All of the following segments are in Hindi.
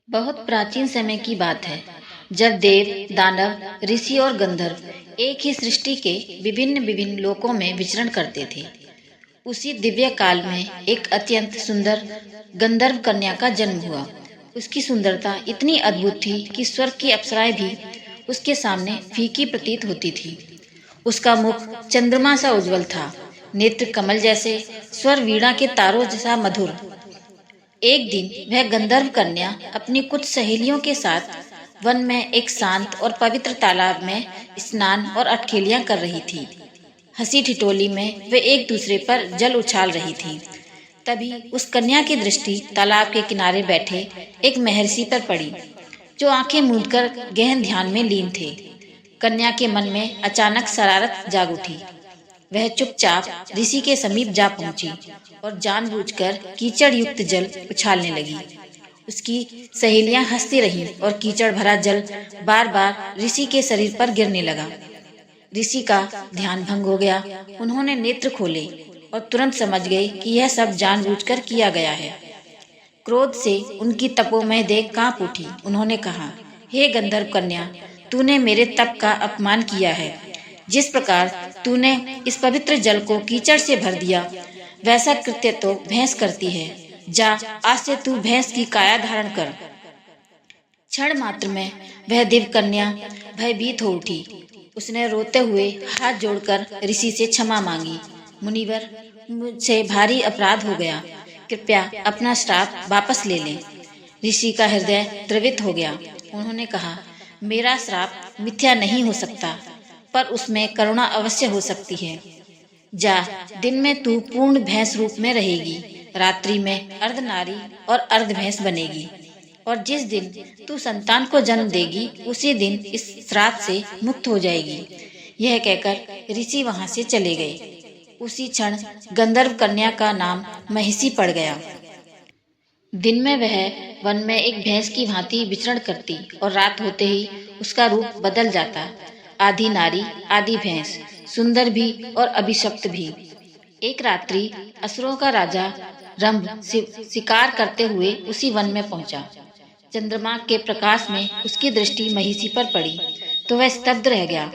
बहुत प्राचीन समय की बात है जब देव, दानव, ऋषि और गंधर्व एक ही सृष्टि के विभिन्न विभिन्न लोकों में विचरण करते थे। उसी दिव्य काल में एक अत्यंत सुंदर गंधर्व कन्या का जन्म हुआ। उसकी सुंदरता इतनी अद्भुत थी कि स्वर्ग की अप्सराएं भी उसके सामने फीकी प्रतीत होती थी। उसका मुख चंद्रमा सा उज्जवल था, नेत्र कमल जैसे, स्वर वीणा के तारों जैसा मधुर। एक दिन वह गंधर्व कन्या अपनी कुछ सहेलियों के साथ वन में एक शांत और पवित्र तालाब में स्नान और अटखेलियां कर रही थी। हंसी ठिठोली में वे एक दूसरे पर जल उछाल रही थी। तभी उस कन्या की दृष्टि तालाब के किनारे बैठे एक महर्षि पर पड़ी, जो आंखें मूंदकर गहन ध्यान में लीन थे। कन्या के मन में अचानक शरारत जाग उठी। वह चुपचाप ऋषि के समीप जा पहुंची और जानबूझकर कीचड़ युक्त जल उछालने लगी। उसकी सहेलियां हंसती रहीं और कीचड़ भरा जल बार बार ऋषि के शरीर पर गिरने लगा। ऋषि का ध्यान भंग हो गया। उन्होंने नेत्र खोले और तुरंत समझ गए कि यह सब जानबूझकर किया गया है। क्रोध से उनकी तपोमय देह कांप उठी। उन्होंने कहा, हे गंधर्व कन्या, तूने मेरे तप का अपमान किया है। जिस प्रकार तूने इस पवित्र जल को कीचड़ से भर दिया, वैसा कृत्य तो भैंस करती है। जा, आज से तू भैंस की काया धारण कर। क्षण मात्र में वह दिव्य कन्या भयभीत हो उठी। उसने रोते हुए हाथ जोड़कर ऋषि से क्षमा मांगी। मुनिवर, मुझसे भारी अपराध हो गया, कृपया अपना श्राप वापस ले लें। ऋषि का हृदय द्रवित हो गया। उन्होंने कहा, मेरा श्राप मिथ्या नहीं हो सकता, पर उसमें करुणा अवश्य हो सकती है। जा, दिन में तू पूर्ण भैंस रूप में रहेगी, रात्रि में अर्ध नारी और अर्ध भैंस बनेगी, और जिस दिन तू संतान को जन्म देगी उसी दिन इस श्राप से मुक्त हो जाएगी। यह कहकर ऋषि वहां से चले गए। उसी क्षण गंधर्व कन्या का नाम महिषी पड़ गया। दिन में वह वन में एक भैंस की भांति विचरण करती और रात होते ही उसका रूप बदल जाता। आधी नारी आधी भैंस, सुंदर भी और अभिशप्त भी। एक रात्रि असुरों का राजा रंभ शिकार करते हुए उसी वन में पहुंचा। चंद्रमा के प्रकाश में उसकी दृष्टि महिषी पर पड़ी तो वह स्तब्ध रह गया।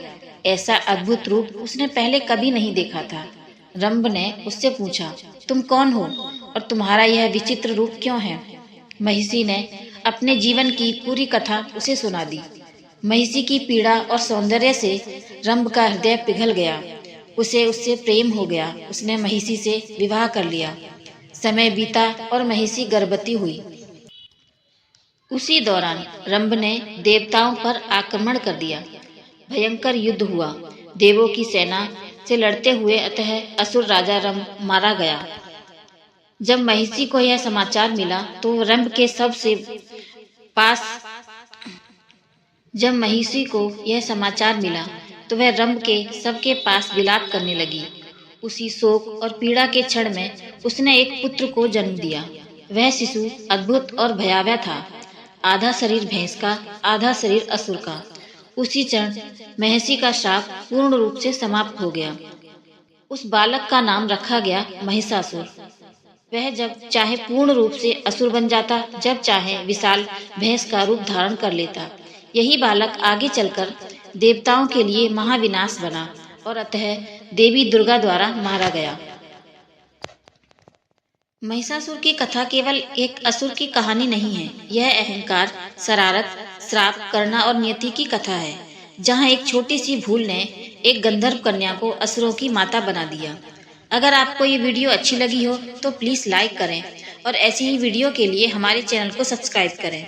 ऐसा अद्भुत रूप उसने पहले कभी नहीं देखा था। रंभ ने उससे पूछा, तुम कौन हो और तुम्हारा यह विचित्र रूप क्यों है? महिषी ने अपने जीवन की पूरी कथा उसे सुना दी। महिषी की पीड़ा और सौंदर्य से रंभ का हृदय पिघल गया। उसे उससे प्रेम हो गया। उसने महिषी से विवाह कर लिया। समय बीता और महिषी गर्भवती हुई। उसी दौरान रंभ ने देवताओं पर आक्रमण कर दिया। भयंकर युद्ध हुआ। देवों की सेना से लड़ते हुए अतः असुर राजा रंभ मारा गया। जब महिषी को यह समाचार मिला तो रंभ के सबसे पास जब महिषी को यह समाचार मिला तो वह रंभ के सबके पास विलाप करने लगी। उसी शोक और पीड़ा के क्षण में उसने एक पुत्र को जन्म दिया। वह शिशु अद्भुत और भयावह था, आधा शरीर भैंस का, आधा शरीर असुर का। उसी क्षण महिषी का श्राप पूर्ण रूप से समाप्त हो गया। उस बालक का नाम रखा गया महिषासुर। वह जब चाहे पूर्ण रूप से असुर बन जाता, जब चाहे विशाल भैंस का रूप धारण कर लेता। यही बालक आगे चलकर देवताओं के लिए महाविनाश बना और अतः देवी दुर्गा द्वारा मारा गया। महिषासुर की कथा केवल एक असुर की कहानी नहीं है। यह अहंकार, शरारत, श्राप, करुणा और नियति की कथा है, जहाँ एक छोटी सी भूल ने एक गंधर्व कन्या को असुरों की माता बना दिया। अगर आपको ये वीडियो अच्छी लगी हो तो प्लीज़ लाइक करें और ऐसी ही वीडियो के लिए हमारे चैनल को सब्सक्राइब करें।